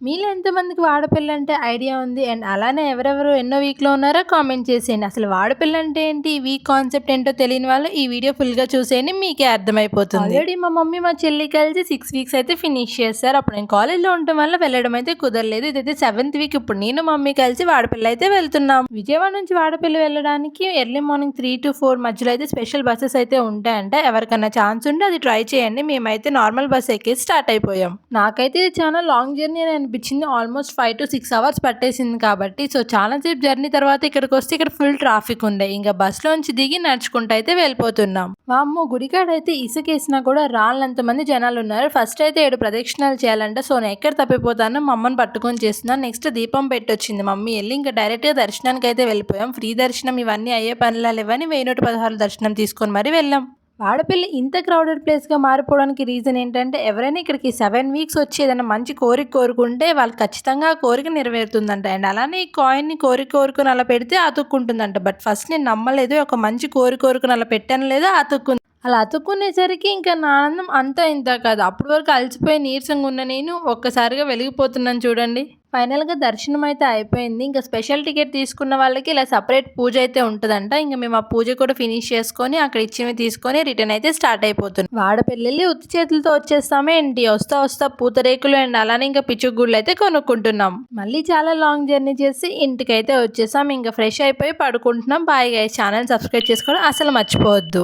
మీలో ఎంతమందికి వాడపిల్ల అంటే ఐడియా ఉంది? అండ్ అలానే ఎవరెవరు ఎన్నో వీక్‌లో ఉన్నారో కామెంట్ చేసేయండి. అసలు వాడపిల్ల అంటే ఏంటి? ఈ వీక్ కాన్సెప్ట్ ఏంటో తెలియని వాళ్ళు ఈ వీడియో ఫుల్‌గా చూసేయండి. మీకే అర్థమైపోతుంది. ఆల్రెడీ మా మమ్మీ, మా చెల్లి కలిసి 6 వీక్స్ అయితే ఫినిష్ చేశారు. అప్పుడు నేను కాలేజ్‌లో ఉండటం వల్ల వెళ్ళడం అయితే కుదరలేదు. ఇదైతే 7థ్ వీక్. ఇప్పుడు నేను, మమ్మీ కలిసి వాడపల్లి అయితే వెళ్తున్నాం. విజయవాడ నుంచి వాడపల్లి వెళ్ళడానికి ఎర్లీ మార్నింగ్ 3-4 మధ్యలో అయితే స్పెషల్ బసెస్ అయితే ఉంటాయంట. ఎవరికన్నా ఛాన్స్ ఉంటే అది ట్రై చేయండి. మేమైతే నార్మల్ బస్ ఎక్కేసి స్టార్ట్ అయిపోయాం. నాకైతే ఇది చాలా లాంగ్ జర్నీ అని అనిపించింది. ఆల్మోస్ట్ 5-6 అవర్స్ పట్టేసింది కాబట్టి. సో చాలా సేపు జర్నీ తర్వాత ఇక్కడికొస్తే ఇక్కడ ఫుల్ ట్రాఫిక్ ఉండే. ఇంకా బస్‌లోంచి దిగి నడుచుకుంటూ అయితే వెళ్ళిపోతున్నాం. వామ్మో! గుడికాడైతే ఇసుకేసినా కూడా రాళ్ళంత మంది జనాలున్నారు. ఫస్ట్ అయితే 7 ప్రదక్షిణాలు చేయాలంట. సో నేను ఎక్కడ తప్పిపోతానో మా అమ్మని పట్టుకొని చేస్తున్నాను. నెక్స్ట్ దీపం పెట్టొచ్చింది మమ్మీ ఎళ్లి. ఇంకా డైరెక్ట్‌గా దర్శనానికైతే వెళ్ళిపోయాం. ఫ్రీ దర్శనం ఇవన్నీ అయ్యే పనులా లేవని 1116 దర్శనం తీసుకొని మరి వెళ్ళాం. వాడపల్లి ఇంత క్రౌడెడ్ ప్లేస్‌గా మారిపోవడానికి రీజన్ ఏంటంటే, ఎవరైనా ఇక్కడికి 7 వీక్స్ వచ్చి ఏదైనా మంచి కోరిక కోరుకుంటే వాళ్ళు ఖచ్చితంగా ఆ కోరిక నెరవేరుతుందంట. అండ్ అలానే ఈ కాయిన్‌ని కోరుకొని అలా పెడితే అతుక్కుంటుందంట. బట్ ఫస్ట్ నేను నమ్మలేదు. ఒక మంచి కోరుకొని అలా పెట్టానో లేదో అతుక్కుంది. అలా అతుక్కునేసరికి ఇంకా నా ఆనందం అంతా ఇంతా కాదు. అప్పటి వరకు అలసిపోయి నీరసంగా ఉన్న నేను ఒక్కసారిగా వెలిగిపోతున్నాను చూడండి. ఫైనల్‌గా దర్శనం అయితే అయిపోయింది. ఇంకా స్పెషల్ టికెట్ తీసుకున్న వాళ్ళకి ఇలా సెపరేట్ పూజ అయితే ఉంటదంట. ఇంక మేము ఆ పూజ కూడా ఫినిష్ చేసుకొని అక్కడ ఇచ్చినవి తీసుకొని రిటర్న్ అయితే స్టార్ట్ అయిపోతున్నాం. వాడపెళ్ళి ఉత్తి చేతులతో వచ్చేస్తామే ఏంటి? వస్తా పూతరేకులు అండ్ అలానే ఇంకా పిచ్చుగుళ్ళు అయితే కొనుక్కుంటున్నాం. మళ్ళీ చాలా లాంగ్ జర్నీ చేసి ఇంటికైతే వచ్చేసాం. ఇంకా ఫ్రెష్ అయిపోయి పడుకుంటున్నాం. Bye guys. ఛానల్ సబ్స్క్రైబ్ చేసుకోవడం అసలు మర్చిపోవద్దు.